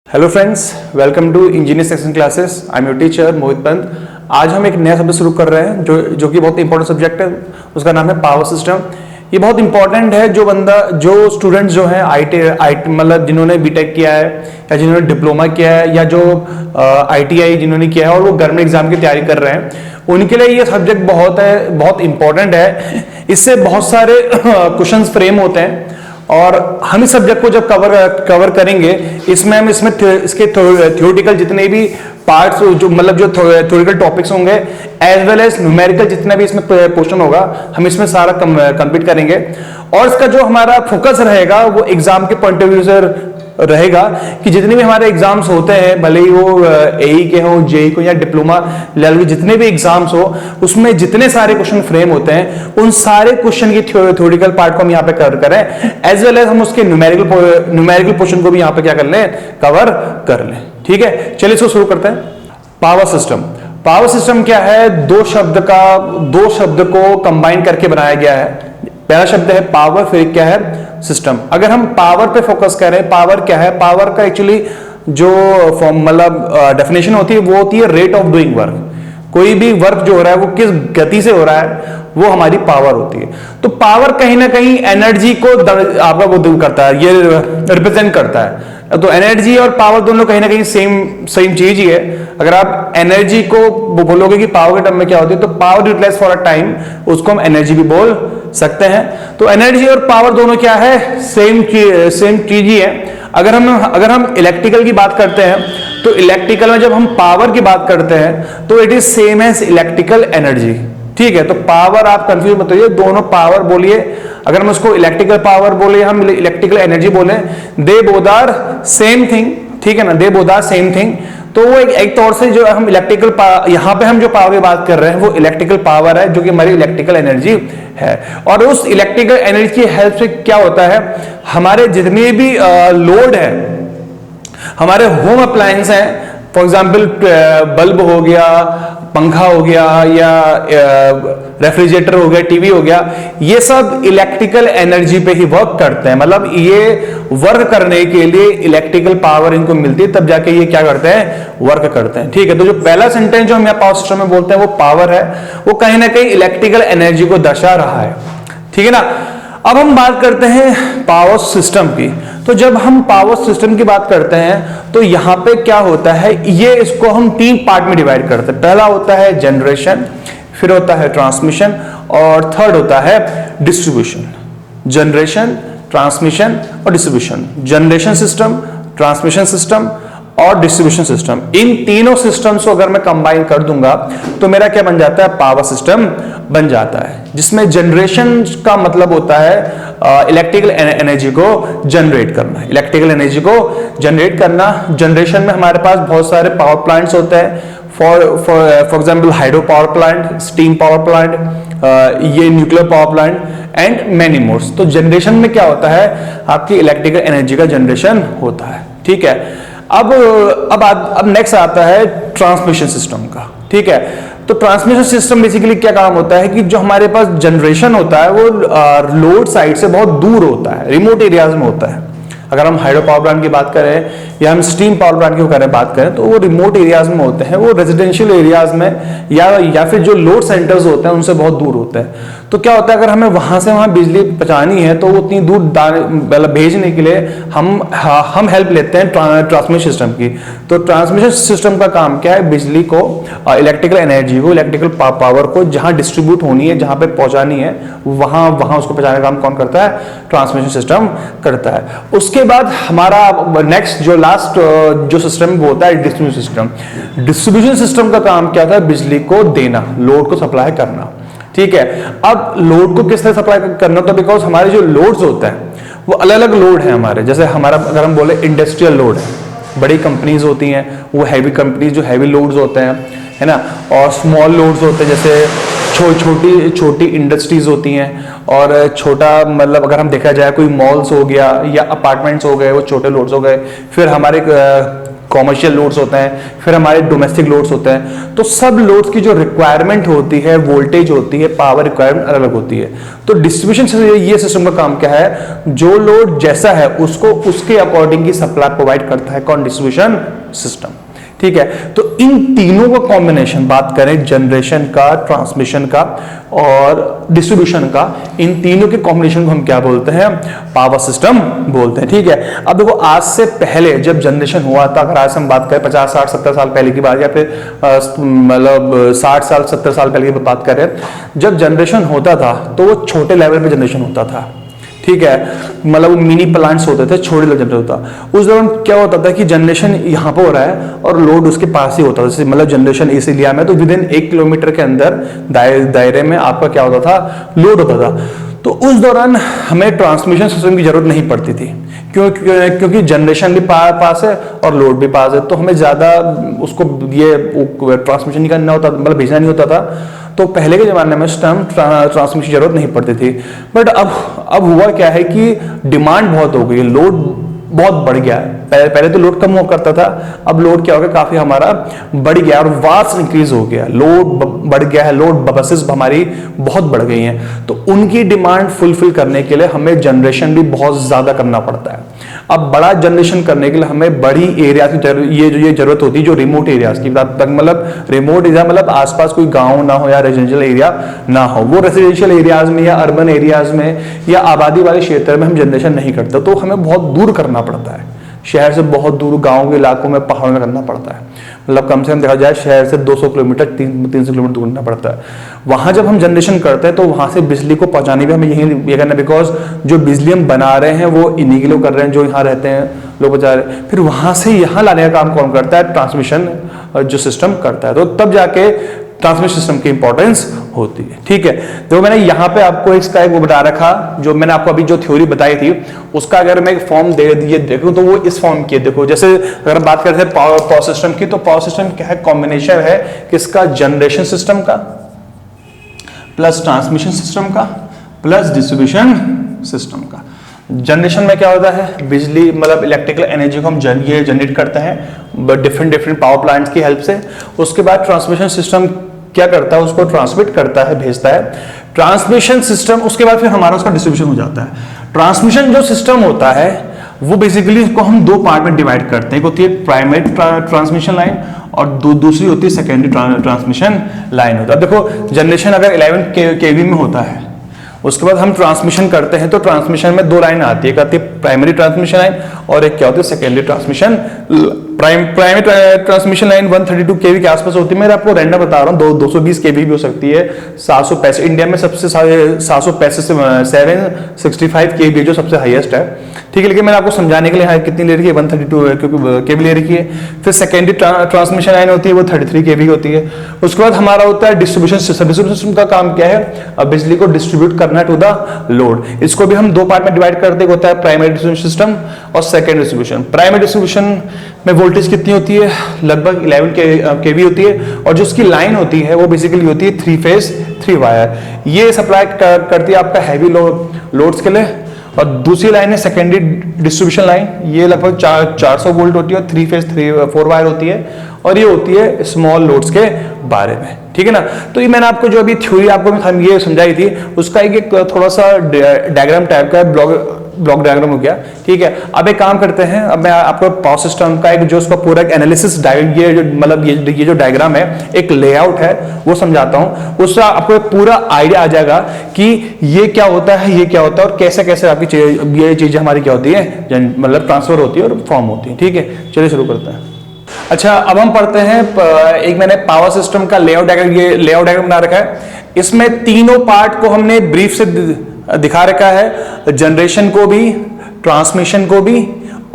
Hello friends, welcome to engineer section classes. I am your teacher Mohit Pant. आज हम एक नया सब्जेक्ट शुरू कर रहे हैं जो कि बहुत इंपॉर्टेंट सब्जेक्ट है। उसका नाम है पावर सिस्टम। ये बहुत इंपॉर्टेंट है। जो स्टूडेंट्स जो हैं आई मतलब जिन्होंने बीटेक किया है या जिन्होंने डिप्लोमा किया है या जो ITI जिन्होंने किया है और वो गवर्नमेंट एग्जाम की तैयारी कर रहे हैं, उनके लिए ये सब्जेक्ट बहुत इंपॉर्टेंट है। इससे बहुत सारे क्वेश्चंस फ्रेम होते हैं और हम इस सब्जेक्ट को जब कवर करेंगे, इसमें हम इसके थ्योरेटिकल जितने भी पार्ट्स जो थ्योरेटिकल टॉपिक्स होंगे एज वेल एज न्यूमेरिकल जितना भी इसमें पोर्शन होगा, हम इसमें सारा कंप्लीट करेंगे। और इसका जो हमारा फोकस रहेगा वो एग्जाम के पॉइंट ऑफ व्यू से रहेगा कि जितने भी हमारे एग्जाम्स होते हैं, भले ही वो AE के हो, JEE को या डिप्लोमा लेवल के जितने भी एग्जाम्स हो, उसमें जितने सारे क्वेश्चन फ्रेम होते हैं, उन सारे क्वेश्चन की थ्योरेटिकल पार्ट को हम यहाँ पे कवर करें, एज वेल एज हम उसके न्यूमेरिकल पोर्शन को भी यहाँ पे क्या कर लें, कवर कर लें। ठीक है, चलिए इसको शुरू करते हैं। Power system. पावर सिस्टम क्या है? दो शब्द को कंबाइन करके बनाया गया है। पहला शब्द है पावर, फिर क्या है? सिस्टम। अगर हम पावर पे फोकस करें, पावर क्या है? पावर का एक्चुअली जो डेफिनेशन होती है वो होती है रेट ऑफ डूइंग वर्क। कोई भी वर्क जो हो रहा है वो किस गति से हो रहा है, वो हमारी पावर होती है। तो पावर कहीं ना कहीं एनर्जी को आपका वो करता है, ये रिप्रेजेंट करता है। तो एनर्जी और पावर दोनों कहीं ना कहीं सेम चीज ही है। अगर आप एनर्जी को बोलोगे कि पावर के टर्म में क्या होती है, तो power utilize for a time, उसको हम एनर्जी भी बोल सकते हैं। तो एनर्जी और पावर दोनों क्या है? सेम चीज ही है। अगर हम इलेक्ट्रिकल की बात करते हैं, तो इलेक्ट्रिकल में जब हम पावर की बात करते हैं तो it is same as electrical energy. ठीक है, तो पावर आप कंफ्यूज मत होइए, दोनों पावर बोलिए। अगर हम उसको इलेक्ट्रिकल पावर बोले, हम इलेक्ट्रिकल एनर्जी बोले, they both are same thing. ठीक है ना, they both are same thing. तो वो एक तौर से जो हम यहाँ पे हम जो पावर की बात कर रहे हैं वो इलेक्ट्रिकल पावर है, जो कि हमारी इलेक्ट्रिकल एनर्जी है। और उस इलेक्ट्रिकल एनर्जी की हेल्प से क्या होता है, हमारे जितने भी लोड है, हमारे होम अप्लायंस हैं, फॉर एग्जाम्पल बल्ब हो गया, पंखा हो गया, या रेफ्रिजरेटर हो गया, टीवी हो गया, ये सब इलेक्ट्रिकल एनर्जी पे ही वर्क करते हैं। मतलब ये वर्क करने के लिए इलेक्ट्रिकल पावर इनको मिलती है, तब जाके ये क्या करते हैं, वर्क करते हैं। ठीक है, तो जो पहला सेंटेंस जो हम यहाँ पावर सिस्टम में बोलते हैं वो पावर है, वो कहीं ना कहीं इलेक्ट्रिकल एनर्जी को दर्शा रहा है। ठीक है ना। अब हम बात करते हैं पावर सिस्टम की। तो जब हम पावर सिस्टम की बात करते हैं तो यहां पे क्या होता है, ये इसको हम 3 पार्ट में डिवाइड करते हैं। पहला होता है जनरेशन, फिर होता है ट्रांसमिशन, और थर्ड होता है डिस्ट्रीब्यूशन। जनरेशन, ट्रांसमिशन और distribution. Generation system, transmission system और डिस्ट्रीब्यूशन सिस्टम। इन तीनों सिस्टम्स को अगर मैं कंबाइन कर दूंगा तो मेरा क्या बन जाता है, पावर सिस्टम बन जाता है। जिसमें जनरेशन का मतलब होता है इलेक्ट्रिकल एनर्जी को जनरेट करना। इलेक्ट्रिकल एनर्जी को जनरेट करना। जनरेशन में हमारे पास बहुत सारे पावर प्लांट्स होते हैं। For example hydro power plant, steam power plant, ये nuclear power plant and many mores. तो जनरेशन में क्या होता है, आपकी इलेक्ट्रिकल एनर्जी का जनरेशन होता है। ठीक है, अब नेक्स्ट आता है ट्रांसमिशन सिस्टम का। ठीक है, तो ट्रांसमिशन सिस्टम बेसिकली क्या काम होता है कि जो हमारे पास जनरेशन होता है वो लोड साइड से बहुत दूर होता है, रिमोट एरियाज में होता है। अगर हम हाइड्रो पावर प्लांट की बात करें या हम स्टीम पावर प्लांट की बात करें तो वो रिमोट एरियाज में होते हैं, वो रेजिडेंशियल एरियाज में या फिर जो लोड सेंटर्स होते हैं उनसे बहुत दूर होते हैं। तो क्या होता है, अगर हमें वहां से वहां बिजली पहुंचानी है तो वो उतनी दूर भेजने के लिए हम हेल्प लेते हैं ट्रांसमिशन सिस्टम की। तो ट्रांसमिशन सिस्टम का काम क्या है, बिजली को, इलेक्ट्रिकल एनर्जी को, इलेक्ट्रिकल पावर को जहां डिस्ट्रीब्यूट होनी है, जहां पे पहुंचानी है, वहां उसको पहुंचाने का काम कौन करता है, ट्रांसमिशन सिस्टम करता है। उसके बाद हमारा नेक्स्ट जो लास्ट जो सिस्टम वो होता है डिस्ट्रीब्यूशन सिस्टम। डिस्ट्रीब्यूशन सिस्टम का काम क्या होता है, बिजली को देना, लोड को सप्लाई करना। ठीक है, अब लोड को किस तरह सप्लाई करना, तो बिकॉज हमारे जो लोड्स होते हैं वो अलग अलग लोड है हमारे। जैसे हमारा अगर हम बोले इंडस्ट्रियल लोड है, बड़ी कंपनीज होती हैं, वो हैवी कंपनीज जो हैवी लोड्स होते हैं, है ना, और स्मॉल लोड्स होते हैं, जैसे छोटी इंडस्ट्रीज होती हैं, और छोटा मतलब अगर हम देखा जाए कोई मॉल्स हो गया या अपार्टमेंट्स हो गए, वो छोटे लोड्स हो गए। फिर हमारे कॉमर्शियल लोड्स होते हैं, फिर हमारे डोमेस्टिक लोड्स होते हैं। तो सब लोड्स की जो रिक्वायरमेंट होती है, वोल्टेज होती है, पावर रिक्वायरमेंट अलग अलग होती है। तो डिस्ट्रीब्यूशन से ये सिस्टम का काम क्या है, जो लोड जैसा है उसको उसके अकॉर्डिंग की सप्लाई प्रोवाइड करता है कौन, डिस्ट्रीब्यूशन सिस्टम। ठीक है, तो इन तीनों का कॉम्बिनेशन बात करें, जनरेशन का, ट्रांसमिशन का और डिस्ट्रीब्यूशन का, इन तीनों के कॉम्बिनेशन को हम क्या बोलते हैं, पावर सिस्टम बोलते हैं। ठीक है, अब देखो आज से पहले जब जनरेशन हुआ था, अगर आज हम बात करें 50 60 70 साल पहले की बात, या फिर मतलब 60 साल 70 साल पहले की बात करें, जब जनरेशन होता था तो वो छोटे लेवल पे जनरेशन होता था। ठीक है, मतलब वो मिनी प्लांट्स होते थे, छोटे जनरेटर होता। उस दौरान क्या होता था कि जनरेशन यहाँ पे हो रहा है और लोड उसके पास ही होता था। जैसे मतलब जनरेशन इस एरिया में तो विद इन 1 किलोमीटर के अंदर दायरे में आपका क्या होता था, लोड होता था। तो उस दौरान हमें ट्रांसमिशन सिस्टम की जरूरत नहीं पड़ती थी, क्योंकि जनरेशन भी पास है और लोड भी पास है, तो हमें ज्यादा उसको ये ट्रांसमिशन नहीं करना होता, मतलब भेजना नहीं होता था। तो पहले के जमाने में ट्रांसमिशन की जरूरत नहीं पड़ती थी। बट अब हुआ क्या है कि डिमांड बहुत हो गई है, लोड बहुत बढ़ गया है। पहले तो लोड कम हुआ करता था, अब लोड क्या हो गया, काफी हमारा बढ़ गया और वास्ट इंक्रीज हो गया, लोड बढ़ गया है, लोड बसेस हमारी बहुत बढ़ गई हैं। तो उनकी डिमांड फुलफिल करने के लिए हमें जनरेशन भी बहुत ज्यादा करना पड़ता है। अब बड़ा जनरेशन करने के लिए हमें बड़ी एरिया की ये जरूरत होती है, जो रिमोट एरियाज की, मतलब रिमोट एरिया मतलब आसपास कोई गांव ना हो या रेजिडेंशियल एरिया ना हो, वो रेजिडेंशियल एरियाज में या अर्बन एरियाज में या आबादी वाले क्षेत्र में हम जनरेशन नहीं करते, तो हमें बहुत दूर करना पड़ता है, शहर से बहुत दूर गांव के इलाकों में, पहाड़ों में करना पड़ता है। मतलब कम से कम देखा जाए शहर से 200 किलोमीटर 300 किलोमीटर दूर करना पड़ता है। वहां जब हम जनरेशन करते हैं तो वहां से बिजली को पहुंचाने भी हमें यही करना, बिकॉज जो बिजली हम बना रहे हैं वो इन्हीं के लोग कर रहे हैं, जो यहाँ रहते हैं लोग बचा रहे हैं। फिर वहां से यहाँ लाने का काम कौन करता है, ट्रांसमिशन जो सिस्टम करता है। तो तब जाके ट्रांसमिशन सिस्टम की इंपॉर्टेंस होती है। ठीक है, तो मैंने यहाँ पे आपको इसका एक वो बता रखा, जो मैंने आपको अभी जो थ्योरी बताई थी उसका अगर मैं एक फॉर्म दे दिए देखूं तो वो इस फॉर्म की, देखो जैसे अगर बात करते हैं पावर सिस्टम की, तो पावर सिस्टम क्या है, कॉम्बिनेशन है किसका, जनरेशन सिस्टम का प्लस ट्रांसमिशन सिस्टम का प्लस डिस्ट्रीब्यूशन सिस्टम का। जनरेशन में क्या होता है, बिजली मतलब इलेक्ट्रिकल एनर्जी को हम जनरेट करते हैं डिफरेंट पावर प्लांट्स की हेल्प से। उसके बाद ट्रांसमिशन सिस्टम क्या करता है, उसको ट्रांसमिट करता है, भेजता है ट्रांसमिशन सिस्टम। उसके बाद फिर हमारा उसका डिस्ट्रीब्यूशन हो जाता है। ट्रांसमिशन जो सिस्टम होता है वो बेसिकली इसको हम दो पार्ट में डिवाइड करते हैं, एक होती है प्राइमरी ट्रांसमिशन लाइन और दूसरी होती है सेकेंडरी ट्रांसमिशन लाइन होता है। देखो जनरेशन अगर 11 केवी में होता है, उसके बाद हम ट्रांसमिशन करते हैं तो ट्रांसमिशन में दो लाइन आती है, एक आती है प्राइमरी ट्रांसमिशन लाइन और एक क्या होती है secondary transmission. Primary transmission line 132 केवी के आसपास होती है, मैं आपको रैंडम बता रहा हूँ, 220 केवी भी हो सकती है, 765 इंडिया में सबसे 765 केवी जो सबसे हाईएस्ट है। ठीक है, लेकिन मैंने आपको समझाने के लिए कितनी ले रखी है, 132 केवी ले रखी है। फिर सेकेंडरी ट्रांसमिशन लाइन होती है वो 33 केवी होती है। उसके बाद हमारा होता है डिस्ट्रीब्यूशन सिस्टम। डिस्ट्रीब्यूशन सिस्टम का काम क्या है, बिजली को डिस्ट्रीब्यूट करना टू द लोड। इसको भी हम दो पार्ट में डिवाइड करते हैं, होता है प्राइमरी डिस्ट्रीब्यूशन सिस्टम और सेकेंडरी डिस्ट्रीब्यूशन। प्राइमरी डिस्ट्रीब्यूशन में वोल्टेज कितनी होती है, लगभग 11 केवी होती है, और जो उसकी लाइन होती है वो बेसिकली होती है 3 फेज 3 वायर। ये सप्लाई करती है आपका हैवी लोड्स के लिए। और दूसरी लाइन है सेकेंडरी डिस्ट्रीब्यूशन लाइन, ये लगभग 400 वोल्ट होती है और 3 फेज 4 वायर होती है, और ये होती है स्मॉल लोड्स के बारे में। ठीक है ना, तो ये मैंने आपको जो अभी थ्योरी आपको ये समझाई थी उसका एक थोड़ा सा डायग्राम टाइप का ब्लॉक डायग्राम हो गया। ठीक है, अब एक काम करते हैं, अब मैं आपको पावर सिस्टम का एक जो उसका पूरा एनालिसिस ये जो मतलब ये जो डायग्राम है, एक लेआउट है, वो समझाता हूं। उससे आपको पूरा आइडिया आ जाएगा कि ये क्या होता है, ये क्या होता है और कैसे कैसे आपकी ये चीजें हमारी क्या होती है, मतलब ट्रांसफर होती है और फॉर्म होती है। ठीक है, चलिए शुरू करते हैं। अच्छा, अब हम पढ़ते हैं, एक मैंने पावर सिस्टम का लेआउट डायग्राम बना रखा है। इसमें तीनों पार्ट को हमने ब्रीफ से दिखा रखा है, जनरेशन को भी, ट्रांसमिशन को भी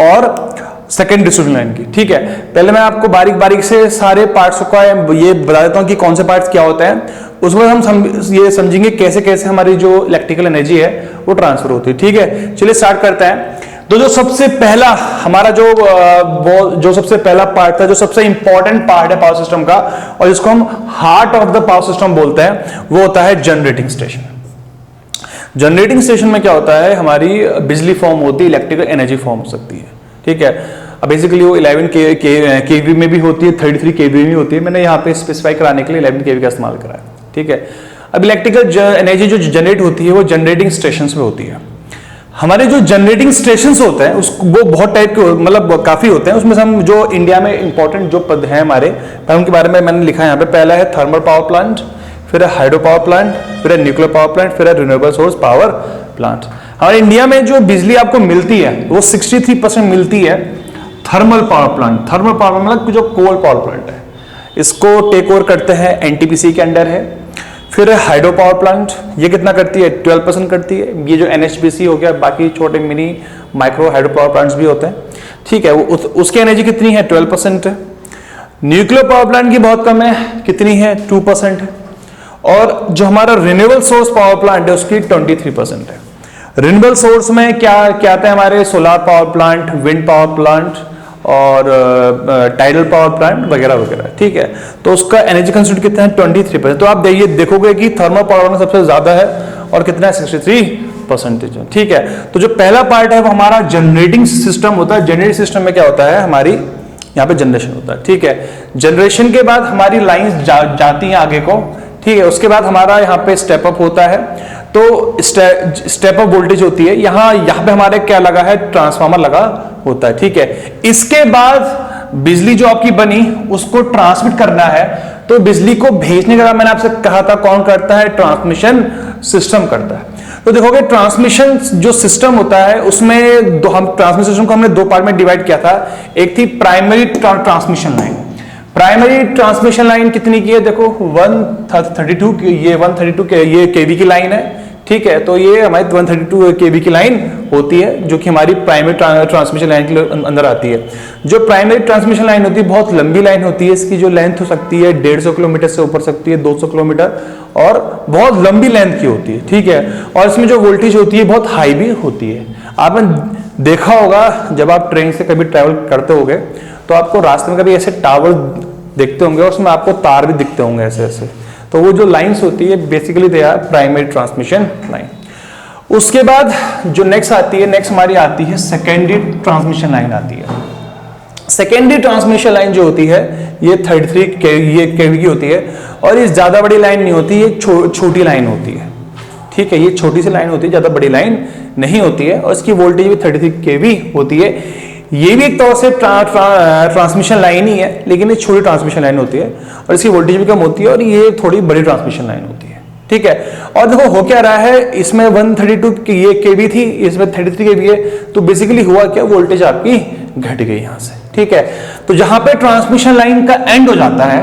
और सेकेंड डिस्ट्रीब्यूशन लाइन की। ठीक है, पहले मैं आपको बारीक बारीक से सारे पार्ट्स का ये बता देता हूं कि कौन से पार्ट्स क्या होते हैं। उसमें हम ये समझेंगे कैसे कैसे हमारी जो इलेक्ट्रिकल एनर्जी है वो ट्रांसफर होती है। ठीक है, चलिए स्टार्ट करते हैं। तो जो सबसे पहला हमारा जो सबसे पहला पार्ट था, जो सबसे इंपॉर्टेंट पार्ट है पावर सिस्टम का और जिसको हम heart of the power system बोलते हैं, वो होता है जनरेटिंग स्टेशन। जनरेटिंग स्टेशन में क्या होता है, हमारी बिजली फॉर्म होती है, इलेक्ट्रिकल एनर्जी फॉर्म हो सकती है। ठीक है, अब बेसिकली वो 11 केवी में भी होती है, 33 केवी में होती है। मैंने यहाँ पे स्पेसिफाई कराने के लिए 11 केवी का इस्तेमाल करा है, ठीक है। अब इलेक्ट्रिकल एनर्जी जो जनरेट होती है वो जनरेटिंग स्टेशन में होती है। हमारे जो जनरेटिंग स्टेशंस होते हैं वो बहुत टाइप के, मतलब काफी होते हैं। उसमें से हम जो इंडिया में इंपॉर्टेंट जो पद हैं हमारे, उनके बारे में मैंने लिखा है यहाँ पे। पहला है थर्मल पावर प्लांट, फिर है हाइड्रो पावर प्लांट, फिर है न्यूक्लियर पावर प्लांट, फिर है रिन्यूएबल सोर्स पावर प्लांट। हमारे इंडिया में जो बिजली आपको मिलती है वो 63% मिलती है thermal power plant. Thermal power मतलब जो कोल पावर प्लांट है, इसको टेक ओवर करते हैं, एनटीपीसी के अंडर है। फिर हाइड्रो पावर प्लांट, ये कितना करती है, 12% करती है। ये जो एनएचपीसी हो गया, बाकी छोटे mini micro hydro power plants भी होते हैं, ठीक है। उसकी एनर्जी कितनी है, 12% है। न्यूक्लियर पावर प्लांट की बहुत कम है, कितनी है, 2% है। और जो हमारा रिन्यूएबल सोर्स पावर प्लांट है उसकी 23% है। रिन्यूएबल सोर्स में क्या क्या आता है हमारे, solar power plant, wind power plant और टाइडल पावर प्लांट वगैरह वगैरह, ठीक है। तो उसका एनर्जी कंज्यूम कितना है, 23%। तो आप देखोगे कि थर्मल पावर में सबसे ज्यादा है और कितना है, 63%, ठीक है। तो जो पहला पार्ट है वो हमारा जनरेटिंग सिस्टम होता है। जनरेटिंग सिस्टम में क्या होता है, हमारी यहाँ पे जनरेशन होता है, ठीक है। जनरेशन के बाद हमारी लाइंस जाती हैं आगे को, ठीक है। उसके बाद हमारा यहाँ पे स्टेप अप होता है, तो स्टेप अप वोल्टेज होती है। यहाँ पे हमारे क्या लगा है, ट्रांसफार्मर लगा होता है, ठीक है। इसके बाद बिजली जो आपकी बनी उसको ट्रांसमिट करना है, तो बिजली को भेजने के बाद मैंने आपसे कहा था कौन करता है, ट्रांसमिशन सिस्टम करता है। तो देखोगे ट्रांसमिशन जो सिस्टम होता है उसमें हम ट्रांसमिशन सिस्टम को हमने दो पार्ट में डिवाइड किया था। एक थी primary transmission line. Primary transmission line कितनी की है, देखो 132, ये 132 ये केवी की लाइन है, ठीक है। तो ये हमारी 132 केवी की लाइन होती है जो कि हमारी प्राइमरी ट्रांसमिशन लाइन के अंदर आती है। जो प्राइमरी ट्रांसमिशन लाइन होती है बहुत लंबी लाइन होती है, इसकी जो लेंथ हो सकती है 150 किलोमीटर से ऊपर सकती है, 200 किलोमीटर, और बहुत लंबी लेंथ की होती है, ठीक है। और इसमें जो वोल्टेज होती है बहुत हाई भी होती है। आपने देखा होगा जब आप ट्रेन से कभी ट्रेवल करते होगे तो आपको रास्ते में कभी ऐसे टावर देखते होंगे, उसमें आपको तार भी दिखते होंगे ऐसे ऐसे। तो वो जो लाइंस होती है basically they are primary transmission line. उसके बाद जो नेक्स्ट आती है, नेक्स्ट हमारी आती है सेकेंडरी ट्रांसमिशन लाइन आती है। सेकेंडरी ट्रांसमिशन लाइन जो होती है ये 33 केवी की होती है, और ये ज्यादा बड़ी लाइन नहीं होती, ये छोटी लाइन होती है, ठीक है। ये छोटी सी लाइन होती है, ज्यादा बड़ी लाइन नहीं होती है, और इसकी वोल्टेज भी 33 केवी होती है। ये भी एक तौर से ट्रांसमिशन लाइन ही है, लेकिन ये छोटी ट्रांसमिशन लाइन होती है और इसकी वोल्टेज भी कम होती है, और ये थोड़ी बड़ी ट्रांसमिशन लाइन होती है, ठीक है। और देखो हो क्या रहा है, इसमें 132 ये केवी थी, इसमें 33 केवी है, तो बेसिकली हुआ क्या, वोल्टेज आपकी घट गई यहां से, ठीक है। तो जहां पे ट्रांसमिशन लाइन का एंड हो जाता है,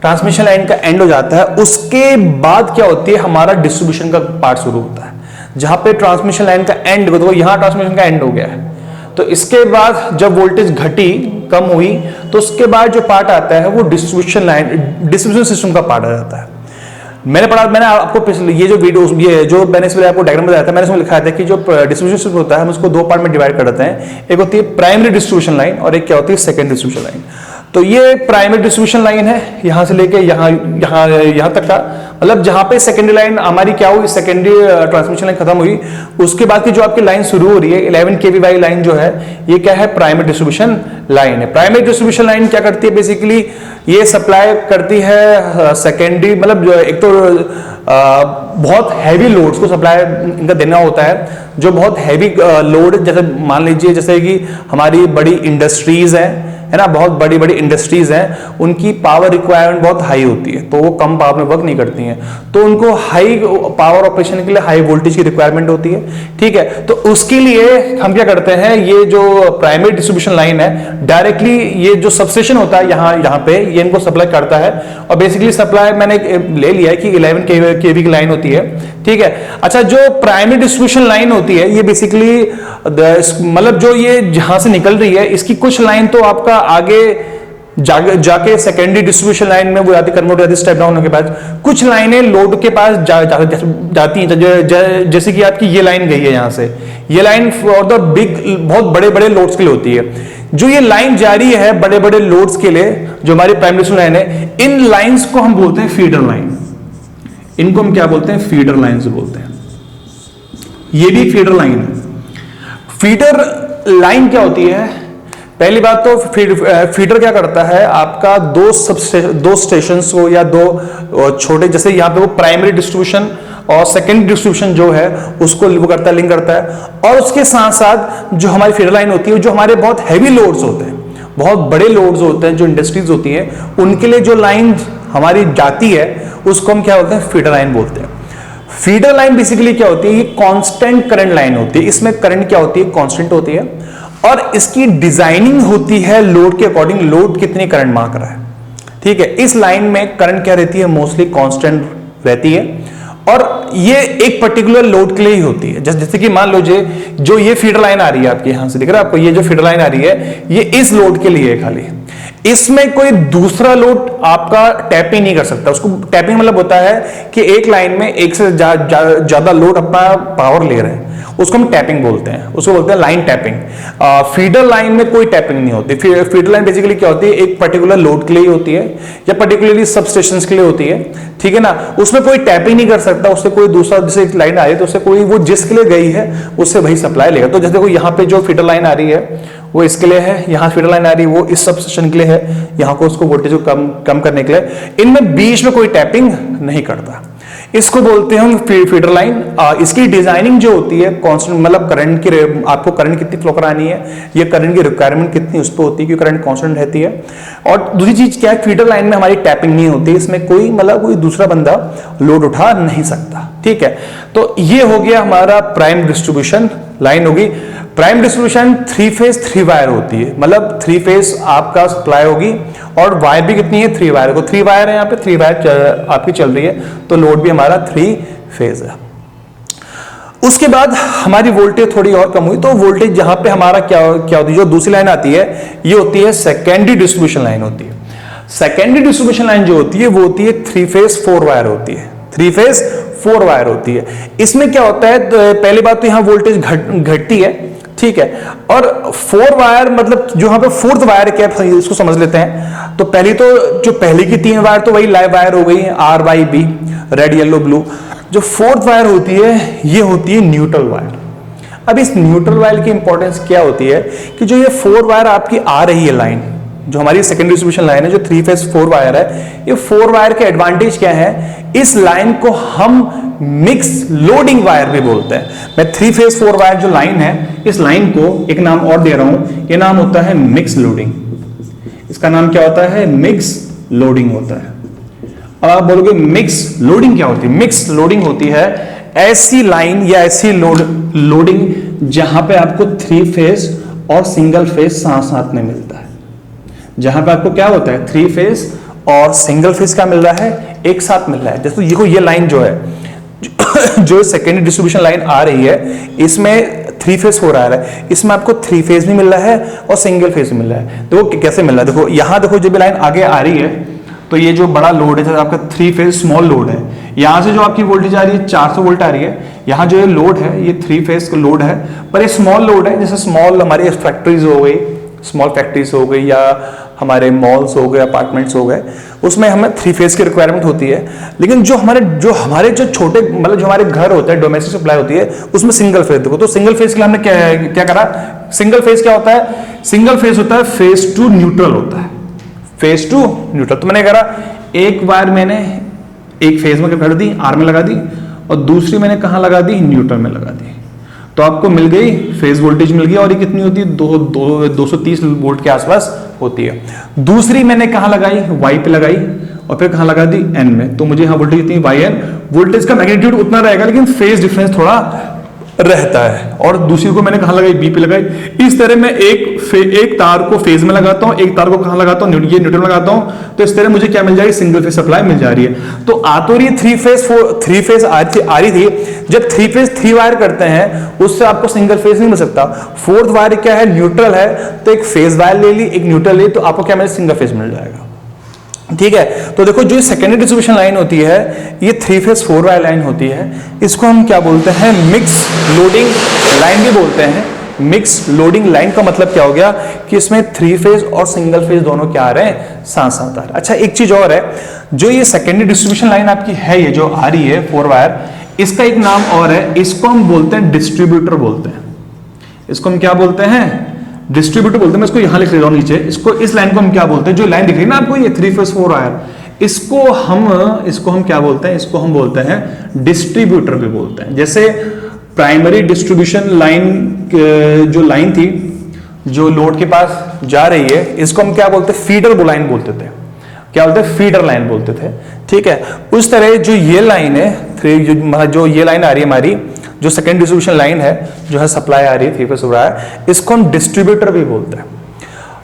ट्रांसमिशन लाइन का एंड हो जाता है, उसके बाद क्या होती है, हमारा डिस्ट्रीब्यूशन का पार्ट शुरू होता है। जहां पे ट्रांसमिशन लाइन का एंड, तो यहां ट्रांसमिशन का एंड हो गया है, तो इसके बाद जब वोल्टेज घटी, कम हुई, तो उसके बाद जो पार्ट आता है वो डिस्ट्रीब्यूशन लाइन, डिस्ट्रीब्यूशन सिस्टम का पार्ट आ जाता है। मैंने आपको पिछले ये जो वीडियो, ये जो मैंने इसमें आपको डायग्राम बताया था, मैंने इसमें लिखा था कि जो डिस्ट्रीब्यूशन सिस्टम होता है हम उसको दो पार्ट में डिवाइड कर देते हैं। एक होती है प्राइमरी डिस्ट्रीब्यूशन लाइन और एक क्या होती है, सेकेंडरी डिस्ट्रीब्यूशन लाइन। तो ये प्राइमरी डिस्ट्रीब्यूशन लाइन है, यहां से लेके यहां तक का, मतलब जहां पे सेकेंडरी लाइन हमारी क्या हुई, सेकेंडरी ट्रांसमिशन लाइन खत्म हुई, उसके बाद की जो आपकी लाइन शुरू हो रही है 11 केवी वाली लाइन जो है, ये क्या है, प्राइमरी डिस्ट्रीब्यूशन लाइन है। प्राइमरी डिस्ट्रीब्यूशन लाइन क्या करती है, बेसिकली ये सप्लाई करती है सेकेंडरी, मतलब जो एक तो बहुत हैवी लोड्स को सप्लाई इनका देना होता है, जो बहुत हैवी लोड, जैसे मान लीजिए जैसे कि हमारी बड़ी इंडस्ट्रीज है ना, बहुत बड़ी बड़ी इंडस्ट्रीज हैं, उनकी पावर रिक्वायरमेंट बहुत हाई होती है, तो वो कम पावर में वर्क नहीं करती हैं, तो उनको हाई पावर ऑपरेशन के लिए हाई वोल्टेज की रिक्वायरमेंट होती है, ठीक है। तो उसके लिए हम क्या करते हैं, ये जो प्राइमरी डिस्ट्रीब्यूशन लाइन है, डायरेक्टली ये जो सबस्टेशन होता है यहाँ पे, ये इनको सप्लाई करता है, और बेसिकली सप्लाई मैंने ले लिया है कि 11 केवी की लाइन होती है, ठीक है। अच्छा, जो प्राइमरी डिस्ट्रीब्यूशन लाइन होती है ये बेसिकली मतलब जो ये जहां से निकल रही है, इसकी कुछ लाइन तो आपका आगे जाके सेकेंडरी डिस्ट्रीब्यूशन लाइन में वो जाती, कन्वर्ट हो जाती स्टेप डाउन होने के बाद। कुछ लाइनें लोड के पास जाती हैं, जैसे कि आपकी ये लाइन गई है यहां से, ये लाइन फॉर द बिग, बहुत बड़े बड़े लोड्स के लिए होती है। जो ये लाइन जारी है बड़े बड़े लोड्स के लिए, जो हमारी प्राइमरी डिस्ट्रीब्यूशन लाइन है, इन लाइंस को हम बोलते हैं फीडर लाइन। इनको हम क्या बोलते हैं, फीडर लाइन से बोलते हैं। ये भी फीडर लाइन है। फीडर लाइन क्या होती है, पहली बात तो फीडर क्या करता है, आपका दो स्टेशंस को या दो छोटे, जैसे यहाँ पे वो प्राइमरी डिस्ट्रीब्यूशन और सेकेंडरी डिस्ट्रीब्यूशन जो है उसको वो करता है, लिंक करता है। और उसके साथ साथ जो हमारी फीडर लाइन होती है, जो हमारे बहुत हैवी लोड्स होते हैं, बहुत बड़े लोड्स होते हैं, जो इंडस्ट्रीज होती हैं, उनके लिए जो लाइन हमारी जाती है उसको हम क्या बोलते हैं, फीडर लाइन बोलते हैं। फीडर लाइन बेसिकली क्या होती है, ये कांस्टेंट करंट लाइन होती है। इसमें करंट क्या होती है, कांस्टेंट होती है, और इसकी डिजाइनिंग होती है लोड के अकॉर्डिंग, लोड कितनी करंट मांग रहा है, ठीक है। इस लाइन में करंट क्या रहती है, मोस्टली कांस्टेंट रहती है, और ये एक पर्टिकुलर लोड के लिए ही होती है। जैसे कि मान लो जो ये फीडर लाइन आ रही है आपके यहां से दिख रहा है आपको, ये जो फीडर लाइन आ रही है ये इस लोड के लिए है खाली, इसमें कोई दूसरा लोड आपका टैपिंग नहीं कर सकता। उसको टैपिंग मतलब होता है कि एक लाइन में एक से ज्यादा लोड अपना पावर ले रहे हैं, उसको हम टैपिंग बोलते हैं, उसको बोलते हैं लाइन टैपिंग। फीडर लाइन में कोई टैपिंग नहीं होती। फीडर लाइन बेसिकली क्या होती है, एक पर्टिकुलर लोड के लिए होती है या पर्टिकुलरली सब स्टेशंस के लिए होती है, ठीक है ना। उसमें कोई टैपिंग नहीं कर सकता, उससे कोई दूसरा, जैसे एक लाइन आ रही है तो उससे कोई, वो जिसके लिए गई है उससे वही सप्लाई लेगा। तो जैसे देखो यहाँ पे जो फीडर लाइन आ रही है वो इसके लिए है, यहाँ फीडर लाइन आ रही है वो इस सब स्टेशन के लिए है, यहाँ को उसको वोल्टेज को कम करने के लिए। इनमें बीच में कोई टैपिंग नहीं करता, इसको बोलते हैं हम फीडर लाइन। इसकी डिजाइनिंग जो होती है कांस्टेंट, मतलब करंट की, आपको करंट कितनी फ्लो करानी है, ये करंट की रिक्वायरमेंट कितनी उस पर होती है, क्योंकि करंट कांस्टेंट रहती है। और दूसरी चीज क्या है, फीडर लाइन में हमारी टैपिंग नहीं होती, इसमें कोई मतलब कोई दूसरा बंदा लोड उठा नहीं सकता, ठीक है। तो ये हो गया हमारा प्राइम डिस्ट्रीब्यूशन लाइन होगी। प्राइम डिस्ट्रीब्यूशन 3 फेज 3 वायर होती है, मतलब 3 फेज आपका सप्लाई होगी, और वायर भी कितनी है, 3 वायर को, 3 वायर है यहाँ पे, 3 वायर आपकी चल रही है, तो लोड भी हमारा 3 फेज है। उसके बाद हमारी वोल्टेज थोड़ी और कम हुई, तो वोल्टेज जहां पे हमारा क्या होती है, जो दूसरी लाइन आती है ये होती है सेकेंडरी डिस्ट्रीब्यूशन लाइन होती है। सेकेंडरी डिस्ट्रीब्यूशन लाइन जो होती है वो होती है 3 फेज 4 वायर होती है, 3 फेज 4 वायर होती है। इसमें क्या होता है, तो पहली बात तो यहाँ वोल्टेज घटती है, ठीक है। और 4 वायर मतलब जो यहाँ पे 4th वायर क्या है इसको समझ लेते हैं। तो पहली तो जो पहली की 3 वायर तो वही लाइव वायर हो गई, RYB, रेड येलो ब्लू। जो 4th वायर होती है ये होती है न्यूट्रल वायर। अब इस न्यूट्रल वायर की इंपॉर्टेंस क्या होती है कि जो ये 4 वायर आपकी आ रही है लाइन, जो हमारी सेकेंडरी डिस्ट्रीब्यूशन लाइन है, जो 3 फेज 4 वायर है, ये 4 वायर के एडवांटेज क्या है, इस लाइन को हम मिक्स लोडिंग वायर भी बोलते हैं। मैं 3 फेज 4 वायर जो लाइन है, इस लाइन को एक नाम और दे रहा हूं, ये नाम होता है मिक्स लोडिंग। इसका नाम क्या होता है, मिक्स लोडिंग होता है। अब आप बोलोगे मिक्स लोडिंग क्या होती है, मिक्स लोडिंग होती है ऐसी लाइन या ऐसी लोडिंग जहां पे आपको 3 फेज और सिंगल फेज साथ साथ में मिलता है। जहां पे आपको क्या होता है, 3 फेज और सिंगल फेज का मिल रहा है, एक साथ मिल रहा है। जैसे ये लाइन जो है, जो सेकेंडरी डिस्ट्रीब्यूशन लाइन आ रही है, इसमें 3 फेज हो रहा है, इसमें आपको 3 फेज भी मिल रहा है और सिंगल फेज भी मिल रहा है। देखो कैसे मिल रहा है, देखो यहां देखो जब लाइन आगे आ रही है तो ये जो बड़ा लोड है, जैसे आपका 3 फेज स्मॉल लोड है, यहां से जो आपकी वोल्टेज आ रही है 400 वोल्ट आ रही है। यहाँ जो ये लोड है ये 3 फेज का लोड है, पर ये स्मॉल लोड है। जैसे स्मॉल हमारी फैक्ट्रीज हो गई, स्मॉल फैक्ट्रीज हो गई, या हमारे मॉल्स हो गए, अपार्टमेंट्स हो गए, उसमें हमें 3 फेज की रिक्वायरमेंट होती है। लेकिन जो हमारे जो छोटे मतलब जो हमारे घर होते हैं, डोमेस्टिक सप्लाई होती है, उसमें सिंगल फेज। देखो तो सिंगल फेज के लिए हमने क्या करा, सिंगल फेज क्या होता है, सिंगल फेज होता है फेज टू न्यूट्रल होता है, फेज टू न्यूट्रल। तो मैंने करा एक वायर मैंने एक फेज में कर दी, आर में लगा दी, और दूसरी मैंने कहां लगा दी, न्यूट्रल में लगा दी, तो आपको मिल गई फेज वोल्टेज मिल गई। और ये कितनी होती है, 230 वोल्ट के आसपास होती है। दूसरी मैंने कहां लगाई, वाई पे लगाई, और फिर कहां लगा दी, एन में, तो मुझे यहां वोल्टेज कितनी, वाई एन। वोल्टेज का मैग्नीट्यूड उतना रहेगा लेकिन फेज डिफरेंस थोड़ा रहता है। और दूसरी को मैंने कहां लगाई, बी पे लगाई। इस तरह मैं एक तार को फेज में लगाता हूं, एक तार को कहां लगाता हूं, ये न्यूट्रल में लगाता हूं, तो इस तरह मुझे क्या मिल जाएगी, सिंगल फेज सप्लाई मिल जा रही है। तो आ तो रही 3 फेज आ रही थी। जब 3 फेज 3 वायर करते हैं उससे आपको सिंगल फेज नहीं मिल सकता। 4th वायर क्या है, न्यूट्रल है, तो एक फेज वायर ले ली, एक न्यूट्रल ले, तो आपको क्या मिले, सिंगल फेज मिल जाएगा, ठीक है। तो देखो जो सेकेंडरी डिस्ट्रीब्यूशन लाइन होती है ये 3 फेज 4 वायर लाइन होती है, इसको हम क्या बोलते हैं, मिक्स लोडिंग लाइन भी बोलते हैं। मिक्स लोडिंग लाइन का मतलब क्या हो गया कि इसमें 3 फेज और सिंगल फेज दोनों क्या आ रहे हैं, साथ साथ आ रहे हैं। अच्छा एक चीज और है, जो ये सेकेंडरी डिस्ट्रीब्यूशन लाइन आपकी है, ये जो आ रही है 4 वायर, इसका एक नाम और है, इसको हम बोलते हैं डिस्ट्रीब्यूटर बोलते हैं। इसको हम क्या बोलते हैं, डिस्ट्रीब्यूटर बोलते हैं, मैं इसको यहां लिख रहा हूं नीचे, इसको इस लाइन को हम क्या बोलते हैं, जो लाइन दिख रही है ना आपको ये 3 फेज 4 वायर, इसको हम क्या बोलते हैं, इसको हम बोलते हैं डिस्ट्रीब्यूटर भी बोलते हैं। जैसे प्राइमरी डिस्ट्रीब्यूशन लाइन जो लाइन थी जो लोड के पास जा रही है, इसको हम क्या बोलते हैं, फीडर लाइन बोलते थे, क्या बोलते हैं, फीडर लाइन बोलते थे। ठीक है, उस तरह जो ये लाइन है, जो ये लाइन आ रही है हमारी, जो सेकेंड डिस्ट्रीब्यूशन लाइन है, जो है सप्लाई आ रही है 3 फेज हो रहा है, इसको हम डिस्ट्रीब्यूटर भी बोलते हैं।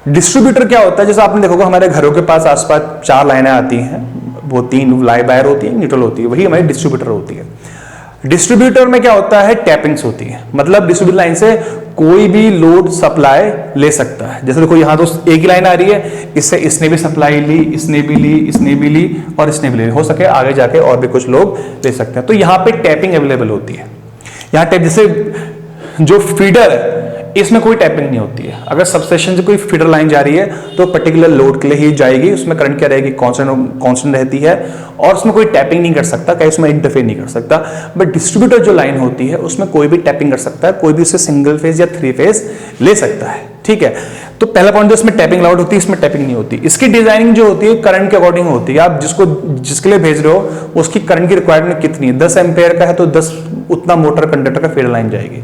डिस्ट्रीब्यूटर क्या होता है, जैसे आपने देखोगे हमारे घरों के पास आसपास 4 लाइनें आती हैं, वो 3 लाइव वायर होती है, न्यूट्रल होती है, वही हमारी डिस्ट्रीब्यूटर होती है। डिस्ट्रीब्यूटर में क्या होता है, टैपिंग्स होती है, मतलब डिस्ट्रीब्यूटर लाइन से कोई भी लोड सप्लाई ले सकता है। जैसे देखो यहां तो एक ही लाइन आ रही है, इससे इसने भी सप्लाई ली, इसने भी ली, इसने भी ली और इसने भी ली, हो सके आगे जाके और भी कुछ लोग ले सकते हैं। तो यहां पे टैपिंग अवेलेबल होती है। यहां टैप, जैसे जो फीडर है इसमें कोई टैपिंग नहीं होती है। अगर सबस्टेशन से कोई फीडर लाइन जा रही है तो पर्टिकुलर लोड के लिए ही जाएगी, उसमें करंट क्या रहेगी, कांस्टेंट रहती है और उसमें कोई टैपिंग नहीं कर सकता, कहीं उसमें इंटरफेयर नहीं कर सकता। बट डिस्ट्रीब्यूटर जो लाइन होती है उसमें कोई भी टैपिंग कर सकता है, कोई भी उससे सिंगल फेज या 3 फेज ले सकता है। ठीक है, तो पहला पॉइंट, जो इसमें टैपिंग अलाउड होती है, इसमें टैपिंग नहीं होती। इसकी डिजाइनिंग जो होती है करंट के अकॉर्डिंग होती है। आप जिसके लिए भेज रहे हो उसकी करंट की रिक्वायरमेंट कितनी है, 10 एम्पेयर का है तो 10 उतना मोटर कंडक्टर का फीडर लाइन जाएगी।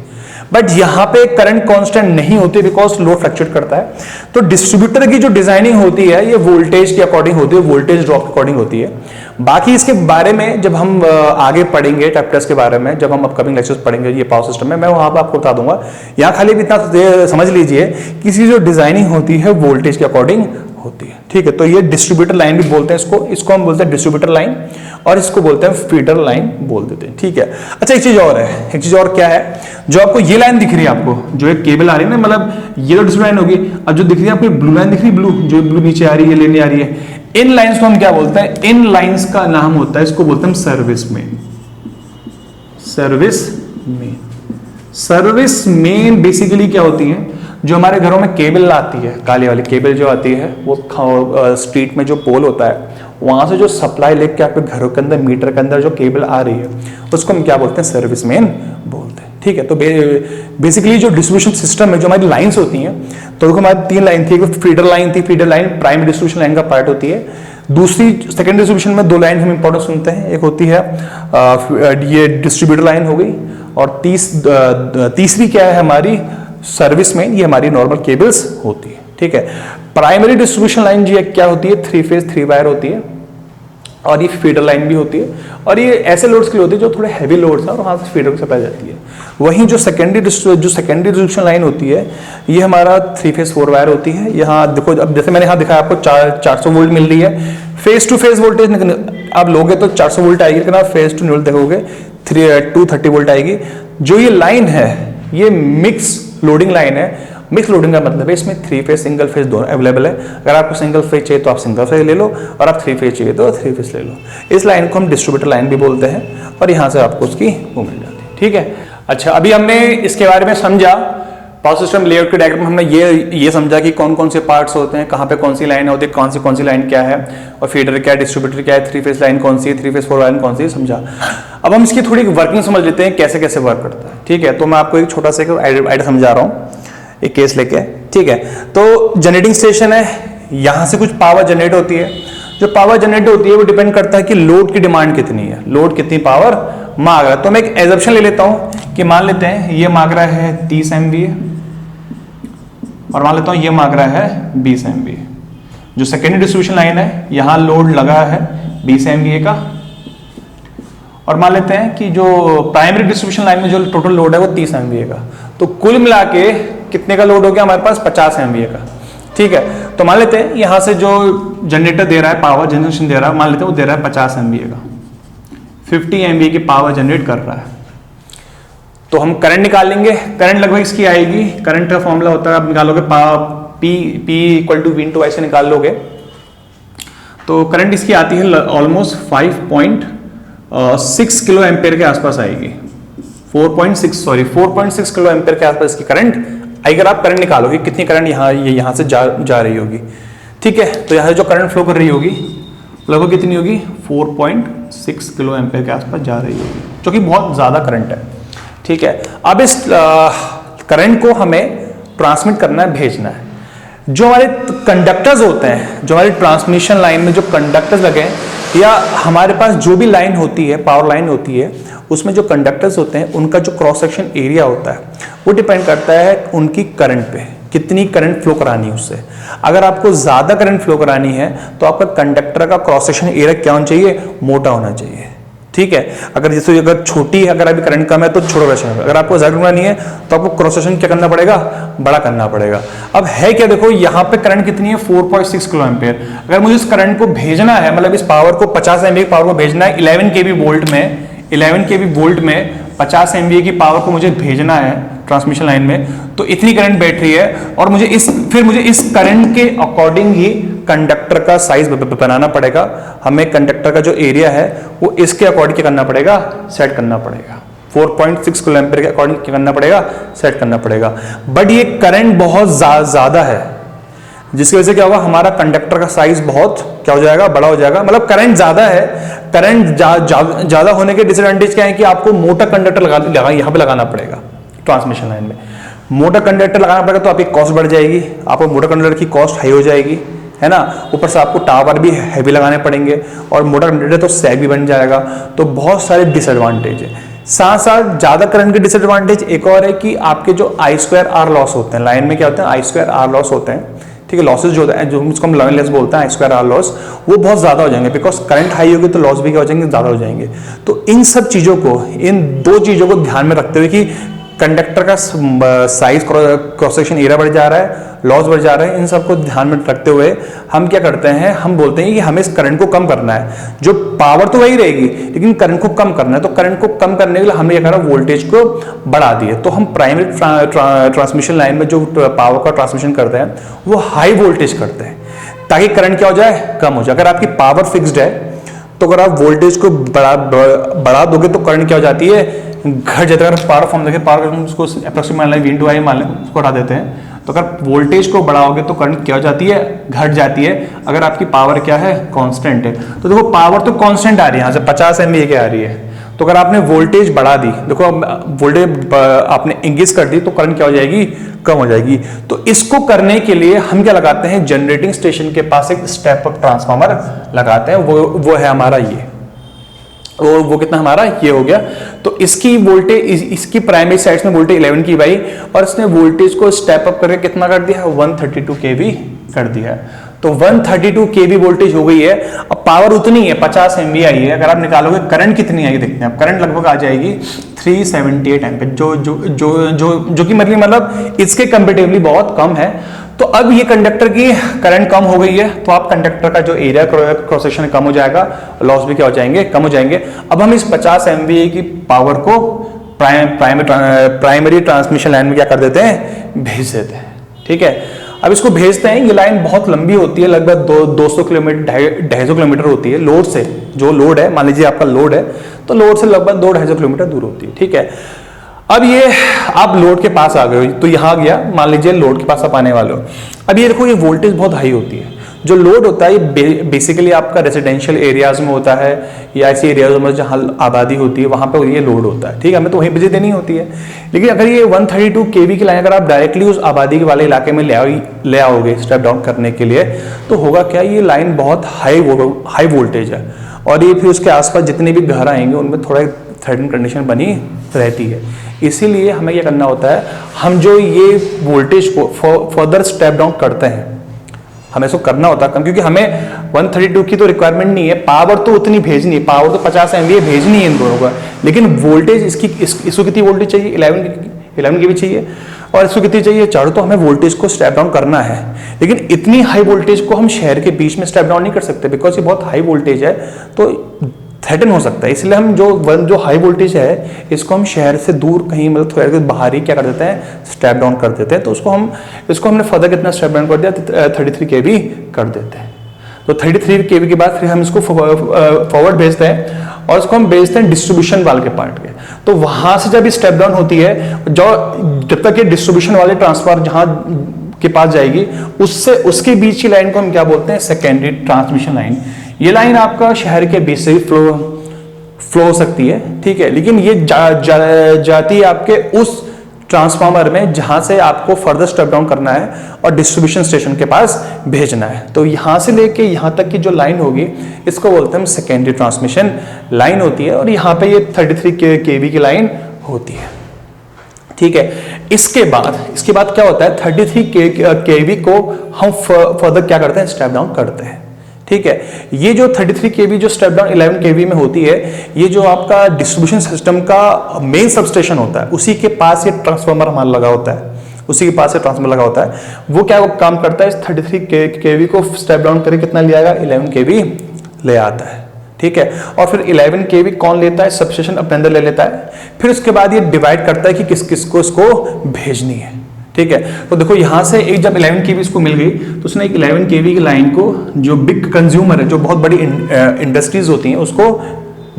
बट यहां पे करंट कांस्टेंट नहीं होती, बिकॉज लोड फ्लक्चुएट करता है। तो डिस्ट्रीब्यूटर की जो डिजाइनिंग होती है ये वोल्टेज के अकॉर्डिंग होती है, वोल्टेज ड्रॉप के अकॉर्डिंग होती है। बाकी इसके बारे में जब हम आगे पढ़ेंगे चैप्टर्स के बारे में, जब हम अपकमिंग लेक्चर्स पढ़ेंगे ये पावर सिस्टम में, मैं वहां पर आपको बता दूंगा। यहां खाली भी इतना समझ लीजिए कि इसकी जो डिजाइनिंग होती है वोल्टेज के अकॉर्डिंग होती है। ठीक है, तो ये डिस्ट्रीब्यूटर लाइन भी बोलते हैं इसको हम बोलते हैं डिस्ट्रीब्यूटर लाइन, और इसको बोलते हैं फीडर लाइन बोल देते हैं। ठीक है, अच्छा एक चीज और है, एक चीज और क्या है, जो आपको ये लाइन दिख रही है, आपको जो एक केबल आ रही है ना, मतलब ये तो डिस्ट्रीब्यूटर लाइन होगी। अब जो दिख रही है आपको ब्लू लाइन दिख रही है, ब्लू नीचे आ रही है, लेने आ रही है, इन लाइंस को हम क्या बोलते हैं, इन लाइंस का नाम होता है, इसको बोलते हैं service main. Service main basically क्या होती है, जो हमारे घरों में केबल आती है, काली वाली केबल जो आती है, वो स्ट्रीट में जो पोल होता है वहां से जो सप्लाई लेके आपके घरों के अंदर, मीटर के अंदर जो केबल आ रही है उसको हम क्या बोलते हैं, सर्विस मेन बोलते हैं। ठीक है, तो बेसिकली जो डिस्ट्रीब्यूशन सिस्टम है, जो हमारी लाइंस होती हैं, तो देखो हमारी 3 लाइन थी, एक फीडर लाइन थी, feeder line primary distribution line का पार्ट होती है। दूसरी सेकेंडरी डिस्ट्रीब्यूशन में 2 लाइन हम इंपॉर्टेंट सुनते हैं, एक होती है ये डिस्ट्रीब्यूटर लाइन हो गई, और तीसरी क्या है हमारी सर्विस में, ये हमारी नॉर्मल केबल्स होती है। ठीक है, प्राइमरी डिस्ट्रीब्यूशन लाइन जी क्या होती है, 3 फेज 3 वायर होती है, और ये फीडर लाइन भी होती है, और ये ऐसे लोड्स के लिए होती है जो थोड़े हैवी लोड्स हैं और वहां से फीडर को सप्लाई जाती है। वहीं जो सेकेंडरी डिस्ट्रीब्यूशन लाइन होती है ये हमारा 3 फेज 4 वायर होती है। यहाँ देखो, अब जैसे मैंने यहाँ दिखाया आपको 400 वोल्ट मिल रही है, फेज टू फेज वोल्टेज आप लोगे तो 400 वोल्ट आएगी, लेकिन आप फेज टू न्यूट्रल देखोगे 230 वोल्ट आएगी। जो ये लाइन है ये मिक्स लोडिंग लाइन है। मिक्स लोडिंग का मतलब है इसमें 3 फेज सिंगल फेज दोनों अवेलेबल है। अगर आपको सिंगल फेज चाहिए तो आप सिंगल फेज ले लो, और आप 3 फेज चाहिए तो 3 फेज ले लो। इस लाइन को हम डिस्ट्रीब्यूटर लाइन भी बोलते हैं, और यहाँ से आपको उसकी वो मिल जाती है। ठीक है, अच्छा अभी हमने इसके बारे में समझा, पावर सिस्टम लेआउट के डायग्राम हमने ये समझा कि कौन कौन से पार्ट्स होते हैं, कहाँ पे कौन सी लाइन होती है, कौन सी लाइन क्या है, और फीडर क्या है, डिस्ट्रीब्यूटर क्या है, 3 फेज लाइन कौन सी है, 3 फेज 4 लाइन कौन सी है, समझा। अब हम इसकी थोड़ी वर्किंग समझ लेते हैं, कैसे कैसे वर्क करता है। ठीक है, तो मैं आपको एक छोटा सा आइडिया समझा रहा हूँ, एक केस लेके। ठीक है, तो जनरेटिंग स्टेशन है, यहां से कुछ पावर जनरेट होती है। जो पावर जनरेट होती है वो डिपेंड करता है कि लोड की डिमांड कितनी है, लोड कितनी पावर मांग रहा है। तो मैं एक एजम्पशन ले लेता हूं कि मान लेते हैं ये मांग रहा है 30 MVA, और मान लेता हूं ये मांग रहा है 20 MVA। जो सेकेंडरी डिस्ट्रीब्यूशन लाइन है यहां लोड लगा है 20 MVA का, और मान लेते हैं कि जो प्राइमरी डिस्ट्रीब्यूशन लाइन में जो टोटल लोड है वो 30 MVA का। तो कुल मिला के कितने का लोड हो गया हमारे पास, 50 MVA का। ठीक है, तो मान लेते हैं यहां से जो जनरेटर दे रहा है, पावर जनरेशन दे रहा है, मान लेते हैं वो दे रहा है 50 MVA का, 50 MVA की पावर जनरेट कर रहा है। तो हम करंट निकालेंगे, करंट लगभग इसकी आएगी, करंट का फॉर्मूला होता है, आप निकालोगे P = V × I से निकाल लोगे, तो करंट इसकी आती है ऑलमोस्ट 5.6 किलो एम्पेयर के आसपास आएगी, 4.6 किलो एम्पेयर के आसपास इसकी करंट। अगर आप करंट निकालोगे कितनी करंट यहाँ से जा रही होगी। ठीक है, तो यहाँ से जो करंट फ्लो कर रही होगी लगभग कितनी होगी, 4.6 किलो एम्पेयर के आसपास जा रही होगी, जो कि बहुत ज्यादा करंट है। ठीक है, अब इस करंट को हमें ट्रांसमिट करना है, भेजना है। जो हमारे कंडक्टर्स होते हैं, जो हमारी ट्रांसमिशन लाइन में जो कंडक्टर्स लगे हैं, या हमारे पास जो भी लाइन होती है, पावर लाइन होती है, उसमें जो कंडक्टर्स होते हैं उनका जो क्रॉस सेक्शन एरिया होता है वो डिपेंड करता है उनकी करंट पे, कितनी करंट फ्लो करानी है उससे। अगर आपको ज्यादा करंट फ्लो करानी है तो आपका कंडक्टर का क्रॉस सेक्शन एरिया क्या होना चाहिए, मोटा होना चाहिए। ठीक है, अगर जैसे अगर छोटी है, अगर अभी करंट कम है तो छोटा क्रॉस सेक्शन, अगर आपको ज्यादा करनी है तो आपको क्रॉस सेक्शन क्या करना पड़ेगा, बड़ा करना पड़ेगा। अब है क्या, देखो यहाँ पे करंट कितनी है, 4.6 किलो एम्पियर। अगर मुझे इस करंट को भेजना है, मतलब इस पावर को 50 एमवी पावर को भेजना है 11 केवी वोल्ट में, 11 केवी वोल्ट में 50 एमवी की पावर को मुझे भेजना है ट्रांसमिशन लाइन में, तो इतनी करंट बैठ रही है और मुझे इस करंट के अकॉर्डिंग ही कंडक्टर का साइज बनाना पड़ेगा। हमें कंडक्टर का जो एरिया है वो इसके अकॉर्डिंग क्या करना पड़ेगा, सेट करना पड़ेगा। 4.6 किलो एम्पियर के अकॉर्डिंग क्या करना पड़ेगा, सेट करना पड़ेगा। बट ये करंट बहुत ज्यादा है, जिसकी वजह से क्या होगा, हमारा कंडक्टर का साइज बहुत क्या हो जाएगा, बड़ा हो जाएगा। मतलब करंट ज्यादा है, करंट ज्यादा होने के डिसएडवांटेज क्या है कि आपको मोटा कंडक्टर यहाँ पे लगाना पड़ेगा ट्रांसमिशन लाइन में। मोटा कंडक्टर लगाना पड़ेगा तो आपकी कॉस्ट बढ़ जाएगी, आपको मोटा कंडक्टर की कॉस्ट हाई हो जाएगी, है ना। ऊपर से आपको टावर भी हैवी लगाने पड़ेंगे और मोटा कंडक्टर तो सैग भी बन जाएगा। तो बहुत सारे डिसएडवांटेज है। साथ साथ ज्यादा करंट के डिसएडवांटेज एक और है कि आपके जो I2R लॉस होते हैं लाइन में, क्या होते हैं, I2R लॉस होते हैं। ठीक है, लॉसेज जो होता है, जो इसको हम लॉस बोलते हैं, I2R लॉस, वो बहुत ज्यादा हो जाएंगे। बिकॉज करंट हाई होगी तो लॉस भी क्या हो जाएंगे, ज्यादा हो जाएंगे। तो इन सब चीजों को, इन दो चीजों को ध्यान में रखते हुए कि कंडक्टर का साइज, क्रॉस सेक्शन एरिया बढ़ जा रहा है, लॉस बढ़ जा रहे हैं, इन सबको ध्यान में रखते हुए हम क्या करते हैं, हम बोलते हैं कि हमें इस करंट को कम करना है। जो पावर तो वही रहेगी लेकिन करंट को कम करना है। तो करंट को कम करने के लिए हमने क्या करा, वोल्टेज को बढ़ा दिए। तो हम प्राइमरी ट्रांसमिशन लाइन में जो पावर का ट्रांसमिशन करते हैं वो हाई वोल्टेज करते हैं, ताकि करंट क्या हो जाए, कम हो जाए। अगर आपकी पावर फिक्स्ड है तो अगर आप वोल्टेज को बढ़ा दोगे तो करंट क्या हो जाती है, घट जाता है। अगर पावर फॉर्म देखें, पावर उसको अप्रोक्सीमेट मान लें, V/I मान लें, उसको हटा देते हैं। तो अगर वोल्टेज को बढ़ाओगे तो करंट क्या हो जाती है, घट जाती है। अगर आपकी पावर क्या है, कांस्टेंट है। तो देखो पावर तो कांस्टेंट आ रही है, यहाँ से 50 MVA की आ रही है। तो अगर आपने वोल्टेज बढ़ा दी, देखो वोल्टेज आपने इंक्रीज कर दी तो करंट क्या हो जाएगी, कम हो जाएगी। तो इसको करने के लिए हम क्या लगाते हैं, जनरेटिंग स्टेशन के पास एक स्टेप अप ट्रांसफार्मर लगाते हैं। वो है हमारा ये, और वो कितना हमारा ये हो गया। तो इसकी वोल्टेज, इसकी प्राइमरी साइड में वोल्टेज 11 की भाई, और इसने वोल्टेज को स्टेप अप करके कितना कर दिया है, 132 kV कर दिया है। तो 132 kV वोल्टेज हो गई है। अब पावर उतनी है, 50 MVA आई है। अगर आप निकालोगे करंट कितनी आएगी, देखते हैं। करंट लगभग आ जाएगी 378 एम्पीयर, जो कि मतलब इसके कंपेरेटिवली बहुत कम है। तो अब ये कंडक्टर की करंट कम हो गई है, तो आप कंडक्टर का जो एरिया क्रॉस सेक्शन कम हो जाएगा, लॉस भी क्या हो जाएंगे, कम हो जाएंगे। अब हम इस 50 MVA की पावर को प्राइमरी ट्रांसमिशन लाइन में क्या कर देते हैं, भेज देते हैं। ठीक है, अब इसको भेजते हैं। ये लाइन बहुत लंबी होती है, लगभग 200 किलोमीटर, 250 किलोमीटर होती है लोड से। जो लोड है, मान लीजिए आपका लोड है, तो लोड से लगभग 250 किलोमीटर दूर होती है। ठीक है, अब ये आप लोड के पास आ गए हो, तो यहां गया, मान लीजिए लोड के पास आप आने वाले हो। अब ये देखो, ये वोल्टेज बहुत हाई होती है। जो लोड होता है ये बेसिकली आपका रेजिडेंशियल एरियाज में होता है, या ऐसे एरियाज में जहां आबादी होती है, वहां पर ये लोड होता है। ठीक है, हमें तो वहीं बिजली देनी होती है। लेकिन अगर ये 132 kV की लाइन अगर आप डायरेक्टली उस आबादी वाले इलाके में ले आओगे स्टेप डाउन करने के लिए, तो होगा क्या, ये लाइन बहुत हाई वोल्टेज है, और ये फिर उसके आसपास जितने भी घर आएंगे उनमें थोड़ा थ्रेटन कंडीशन बनी रहती है। इसीलिए हमें क्या करना होता है, हम जो ये वोल्टेज को फर्दर स्टेप डाउन करते हैं, हमें इसको करना होता है कम, क्योंकि हमें 132 की तो रिक्वायरमेंट नहीं है, पावर तो उतनी भेजनी है, पावर तो 50 MVA भेजनी है इन दोनों का। लेकिन वोल्टेज इसको कितनी वोल्टेज चाहिए, 11 की भी चाहिए, और इसको कितनी चाहिए, 4। तो हमें वोल्टेज को स्टेप डाउन करना है। लेकिन इतनी हाई वोल्टेज को हम शहर के बीच में स्टेप डाउन नहीं कर सकते, बिकॉज ये बहुत हाई वोल्टेज है, तो थ्रेटन हो सकता है। इसलिए हम जो हाई वोल्टेज है, इसको हम शहर से दूर कहीं, मतलब थोड़ा बाहर ही क्या कर देते हैं, स्टेप डाउन कर देते हैं। तो इसको हमने फर्दर कितना स्टेप डाउन कर दिया, 33 kV कर देते हैं। तो 33 kV के बाद फिर हम इसको फॉरवर्ड भेजते हैं, और इसको हम भेजते हैं डिस्ट्रीब्यूशन वाले के पार्ट के। तो वहां से जब स्टेप डाउन होती है, जब तक ये डिस्ट्रीब्यूशन वाले ट्रांसफार्मर जहां के पास जाएगी, उसके बीच की लाइन को हम क्या बोलते हैं, सेकेंडरी ट्रांसमिशन लाइन। ये लाइन आपका शहर के बीच से ही फ्लो हो सकती है। ठीक है, लेकिन ये जाती है आपके उस ट्रांसफार्मर में जहां से आपको फर्दर स्टेप डाउन करना है और डिस्ट्रीब्यूशन स्टेशन के पास भेजना है। तो यहां से लेके यहां तक की जो लाइन होगी इसको बोलते हैं सेकेंडरी ट्रांसमिशन लाइन होती है, और यहां पे ये 33 केवी की लाइन होती है। ठीक है, इसके बाद क्या होता है, 33 केवी को हम फर्दर क्या करते हैं, स्टेप डाउन करते हैं। ठीक है, ये जो 33 केवी जो स्टेप डाउन 11 केवी में होती है, ये जो आपका डिस्ट्रीब्यूशन सिस्टम का मेन सबस्टेशन होता है, उसी के पास ये ट्रांसफार्मर हमारा लगा होता है, उसी के पास से ट्रांसफार्मर लगा होता है। वो क्या काम करता है, इस 33 केवी को स्टेप डाउन करके कितना ले आएगा, 11 केवी ले आता है। ठीक है, और फिर 11 केवी कौन लेता है, सबस्टेशन अपने अंदर ले लेता है। फिर उसके बाद ये डिवाइड करता है कि किस किस को इसको भेजनी है। ठीक है, तो देखो यहां से एक जब 11 केवी इसको मिल गई तो उसने एक 11 केवी की लाइन को जो बिग कंज्यूमर है, जो बहुत बड़ी इंडस्ट्रीज होती हैं, उसको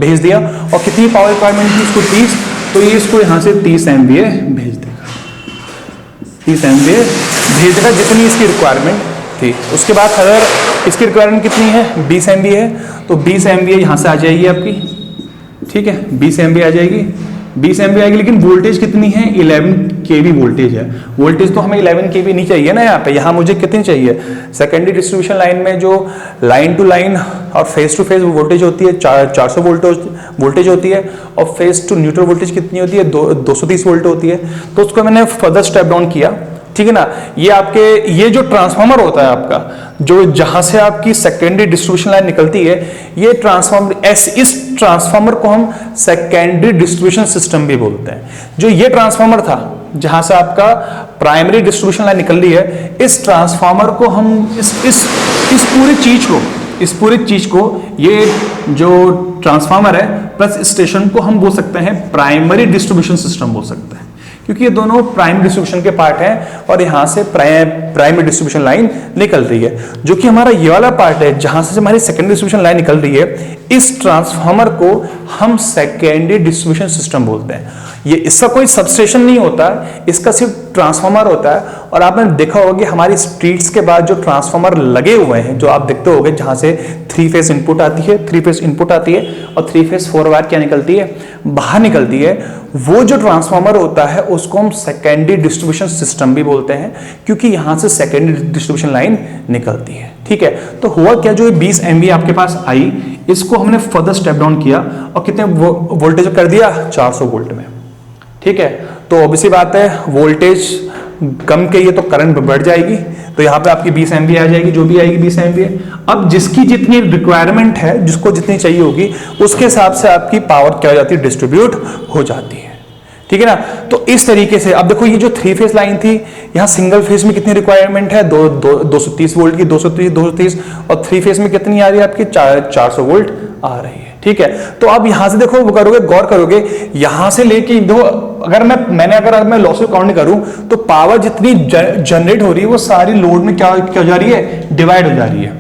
भेज दिया। और कितनी पावर रिक्वायरमेंट थी इसको, 30, तो ये इसको यहां से 30 MVA भेज देगा, 30 MVA भेज देगा जितनी इसकी रिक्वायरमेंट थी। उसके बाद अगर इसकी रिक्वायरमेंट कितनी है, 20 MVA है, तो 20 MVA यहां से आ जाएगी आपकी। ठीक है, 20 MVA आ जाएगी, 20 MVA आएगी, लेकिन वोल्टेज कितनी है, 11 केवी वोल्टेज है। वोल्टेज तो हमें 11 केवी नहीं चाहिए ना, यहाँ मुझे कितनी चाहिए, सेकेंडरी डिस्ट्रीब्यूशन लाइन में जो लाइन टू लाइन और फेस टू फेस वोल्टेज होती है 400 वोल्टेज होती है, और फेस टू न्यूट्रल वोल्टेज कितनी होती है, 230 वोल्ट होती है। तो उसको मैंने फर्दर स्टेप डाउन किया। ठीक है ना, ये जो ट्रांसफार्मर होता है आपका, जो जहां से आपकी सेकेंडरी डिस्ट्रीब्यूशन लाइन निकलती है, ये ट्रांसफार्मर, इस ट्रांसफार्मर को हम सेकेंडरी डिस्ट्रीब्यूशन सिस्टम भी बोलते हैं। जो ये ट्रांसफार्मर था जहां से आपका प्राइमरी डिस्ट्रीब्यूशन लाइन निकल रही है, इस ट्रांसफार्मर को हम इस पूरी चीज को ये जो ट्रांसफार्मर है प्लस स्टेशन को हम बोल सकते हैं प्राइमरी डिस्ट्रीब्यूशन सिस्टम बोल सकते हैं, क्योंकि ये दोनों प्राइमरी डिस्ट्रीब्यूशन के पार्ट हैं और यहां से प्राइमरी डिस्ट्रीब्यूशन लाइन निकल रही है। जो कि हमारा ये वाला पार्ट है जहां से हमारी सेकेंडरी डिस्ट्रीब्यूशन लाइन निकल रही है, इस ट्रांसफार्मर को हम सेकेंडरी डिस्ट्रीब्यूशन सिस्टम बोलते हैं। ये इसका कोई सबस्टेशन नहीं होता, इसका सिर्फ ट्रांसफार्मर होता है। और आपने देखा होगा कि हमारी स्ट्रीट्स के बाद जो ट्रांसफार्मर लगे हुए हैं, जो आप देखते होंगे, जहां से 3 फेज इनपुट आती है, 3 फेज इनपुट आती है और 3 फेज 4 वायर क्या निकलती है, बाहर निकलती है। वो जो ट्रांसफार्मर होता है उसको हम सेकेंडरी डिस्ट्रीब्यूशन सिस्टम भी बोलते हैं, क्योंकि यहां से सेकेंडरी डिस्ट्रीब्यूशन लाइन निकलती है। ठीक है, तो हुआ क्या, जो 20 MVA आपके पास आई, इसको हमने फर्दर स्टेप डाउन किया और कितने वोल्टेज कर दिया, 400 वोल्ट में। ठीक है, तो ऑब्वियसली बात है, वोल्टेज कम के ये तो करंट बढ़ जाएगी, तो यहाँ पे आपकी 20 MVA आ जाएगी, जो भी आएगी 20 MVA। अब जिसकी जितनी रिक्वायरमेंट है, जिसको जितनी चाहिए होगी, उसके हिसाब से आपकी पावर क्या हो जाती है, डिस्ट्रीब्यूट हो जाती है। ठीक है ना, तो इस तरीके से अब देखो, ये जो 3 फेज लाइन थी, यहाँ सिंगल फेज में कितनी रिक्वायरमेंट है, 230 वोल्ट की, 230, और 3 फेज में कितनी आ रही है आपकी, 400 वोल्ट आ रही है। ठीक है, तो अब यहां से देखो, वो करोगे, गौर करोगे, यहां से लेके दो, अगर मैं लॉसेस काउंट नहीं करूं, तो पावर जितनी जनरेट हो रही है वो सारी लोड में क्या हो जा रही है, डिवाइड हो जा रही है।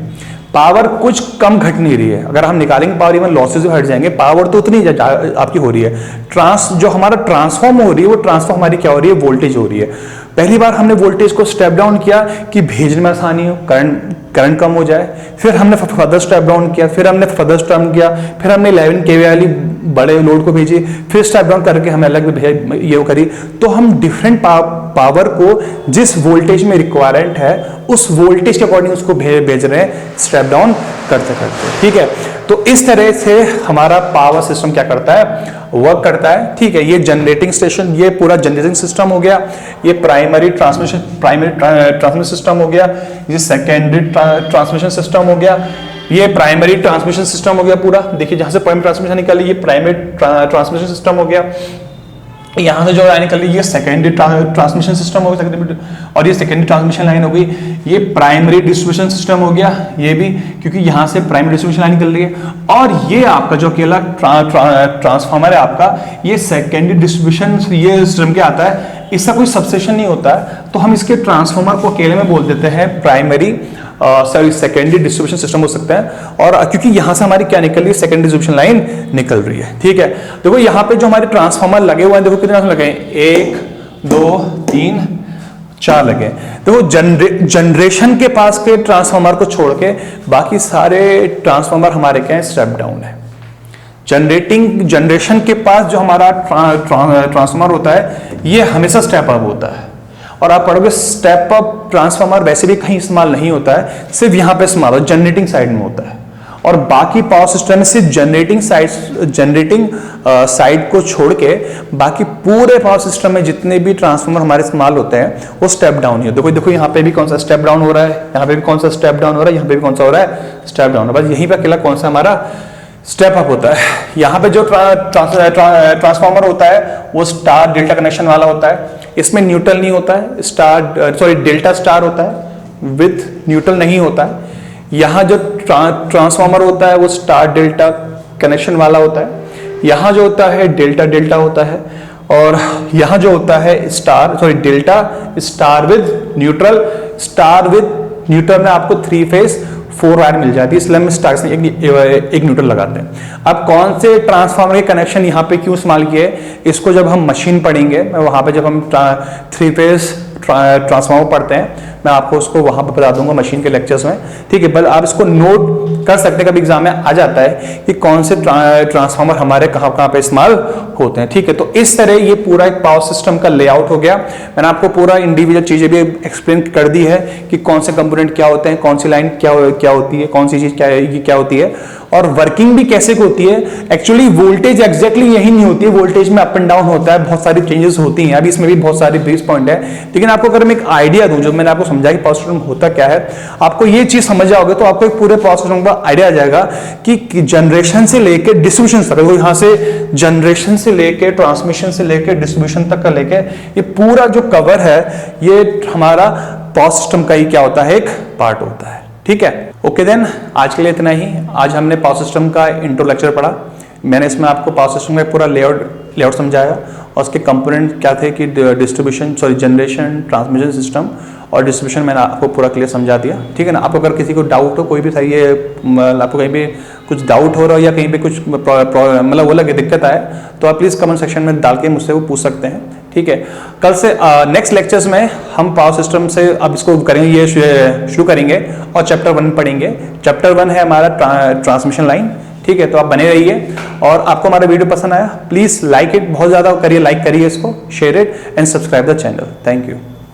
पावर कुछ कम घट नहीं रही है। अगर हम निकालेंगे पावर, इवन लॉसेस हट जाएंगे, पावर तो उतनी आपकी हो रही है। जो हमारा ट्रांसफॉर्म हो रही है, वो ट्रांसफॉर्म हमारी क्या हो रही है, वोल्टेज हो रही है। पहली बार हमने वोल्टेज को स्टेप डाउन किया कि भेजने में आसानी हो, करंट कम हो जाए। फिर हमने फर्दर स्टेप डाउन किया, फिर हमने 11 केवी वाली बड़े लोड को भेजी, फिर स्टेप डाउन करके हमें अलग ये करी। तो हम डिफरेंट पावर को जिस वोल्टेज में रिक्वायरमेंट है, उस वोल्टेज के अकॉर्डिंग उसको भेज रहे हैं, स्टेप डाउन करते करते। ठीक है, तो इस तरह से हमारा पावर सिस्टम क्या करता है, वर्क करता है। ठीक है, ये जनरेटिंग स्टेशन, ये पूरा जनरेटिंग सिस्टम हो गया, ये प्राइमरी ट्रांसमिशन सिस्टम हो गया, ये सेकेंडरी ट्रांसमिशन सिस्टम हो गया, ये प्राइमरी ट्रांसमिशन सिस्टम हो गया पूरा। देखिए, जहां से प्राइमरी ट्रांसमिशन निकली, ये प्राइमरी ट्रांसमिशन सिस्टम हो गया। यहां से जो लाइन निकली, ये सेकेंडरी ट्रांसमिशन सिस्टम हो गया, और ये सेकेंडरी ट्रांसमिशन लाइन हो गई। ये प्राइमरी डिस्ट्रीब्यूशन सिस्टम हो गया, ये भी, क्योंकि यहां से प्राइमरी डिस्ट्रीब्यूशन लाइन निकल रही है। और ये आपका जो अकेला ट्रांसफार्मर है आपका, ये सेकेंडरी डिस्ट्रीब्यूशन ये सिस्टम के आता है, इसका कोई सबस्टेशन नहीं होता है। तो हम इसके ट्रांसफार्मर को अकेले में बोल देते हैं प्राइमरी सेकेंडरी डिस्ट्रीब्यूशन सिस्टम हो सकता है। और क्योंकि यहां से हमारी क्या निकल रही है, सेकेंडरी डिस्ट्रीब्यूशन लाइन निकल रही है। ठीक है, देखो यहाँ पे जो हमारे ट्रांसफार्मर लगे हुए हैं, देखो कितने लगे हैं, 1 2 3 4 लगे। देखो जनरेशन के पास के ट्रांसफार्मर को छोड़ के बाकी सारे ट्रांसफार्मर हमारे क्या है, स्टेप डाउन है। जनरेशन के पास जो हमारा ट्रांसफार्मर होता है ये हमेशा स्टेप अप होता है। और आप पढ़ोगे स्टेप अप ट्रांसफार्मर वैसे भी कहीं इस्तेमाल नहीं होता है, सिर्फ यहां पे इस्तेमाल होता है, जनरेटिंग साइड में होता है। और बाकी पावर सिस्टम में सिर्फ जनरेटिंग साइड को छोड़ के बाकी पूरे पावर सिस्टम में जितने भी ट्रांसफार्मर हमारे इस्तेमाल होते हैं वो स्टेप डाउन ही होते हैं। देखो यहाँ पे भी कौन सा स्टेप डाउन हो रहा है, यहाँ पे भी कौन सा स्टेप डाउन हो रहा है, यहाँ पे भी कौन सा हो रहा है, स्टेप डाउन। बस यहीं पे अकेला कौन सा हमारा स्टेप अप होता है। यहाँ पे जो ट्रांसफार्मर होता है वो स्टार डेल्टा कनेक्शन वाला होता है, इसमें न्यूट्रल नहीं होता है, डेल्टा स्टार होता है, विद न्यूट्रल नहीं होता है। यहाँ जो ट्रांसफार्मर होता है वो स्टार डेल्टा कनेक्शन वाला होता है, यहाँ जो होता है डेल्टा डेल्टा होता है, और यहाँ जो होता है डेल्टा स्टार विद न्यूट्रल में आपको 3 फेज 4 वायर मिल जाती है, इसलिए हम स्टार से एक न्यूट्रल लगाते हैं। अब कौन से ट्रांसफार्मर के कनेक्शन यहाँ पे क्यों इस्तेमाल किए, इसको जब हम मशीन पढ़ेंगे, वहां पे जब हम 3 फेज ट्रांसफार्मर पढ़ते हैं, मैं आपको उसको वहां पे बता दूंगा मशीन के लेक्चर्स में, ठीक है। बस आप इसको नोट कर सकते हैं, कभी एग्जाम में आ जाता है कि कौन से ट्रांसफार्मर हमारे कहाँ पे इस्तेमाल होते हैं, ठीक है। तो इस तरह ये पूरा एक पावर सिस्टम का लेआउट हो गया। मैंने आपको पूरा इंडिविजुअल चीजें भी एक्सप्लेन कर दी है कि कौन से कंपोनेंट क्या होते हैं, कौन सी लाइन क्या होती है, कौन सी चीज क्या होती है, और वर्किंग भी कैसे होती है। एक्चुअली वोल्टेज एग्जैक्टली यही नहीं होती है, वोल्टेज में अप एंड डाउन होता है, बहुत सारी चेंजेस होती हैं। अभी इसमें भी बहुत सारे बेस पॉइंट है, लेकिन आपको अगर मैं एक आइडिया दूं, जो मैंने आपको समझा कि पावर सिस्टम होता क्या है, आपको ये चीज समझ जाओगे तो आपको एक पूरे पावर सिस्टम का आइडिया आ जाएगा कि जनरेशन से लेकर डिस्ट्रीब्यूशन तक, यहाँ से जनरेशन से लेकर ट्रांसमिशन से लेकर डिस्ट्रीब्यूशन तक का लेकर ये पूरा जो कवर है, ये हमारा पावर सिस्टम का ही क्या होता है, एक पार्ट होता है, ठीक है। ओके देन, आज के लिए इतना ही। आज हमने पावर सिस्टम का इंट्रो लेक्चर पढ़ा। मैंने इसमें आपको पावर सिस्टम का पूरा लेआउट समझाया और उसके कंपोनेंट क्या थे कि जनरेशन, ट्रांसमिशन सिस्टम और डिस्ट्रीब्यूशन मैंने आपको पूरा क्लियर समझा दिया, ठीक है ना। आपको अगर किसी को डाउट हो, कोई भी सही है, आपको कहीं भी कुछ डाउट हो रहा हो या कहीं पे कुछ मतलब वो लगे दिक्कत आए, तो आप प्लीज़ कमेंट सेक्शन में डाल के मुझसे वो पूछ सकते हैं, ठीक है। कल से नेक्स्ट लेक्चर्स में हम पावर सिस्टम से अब इसको करेंगे, ये शुरू करेंगे और चैप्टर 1 पढ़ेंगे। चैप्टर 1 है हमारा ट्रांसमिशन लाइन, ठीक है। तो आप बने रहिए, और आपको हमारा वीडियो पसंद आया प्लीज़ लाइक इट, बहुत ज़्यादा करिए, लाइक करिए इसको, share it and subscribe the channel. Thank you.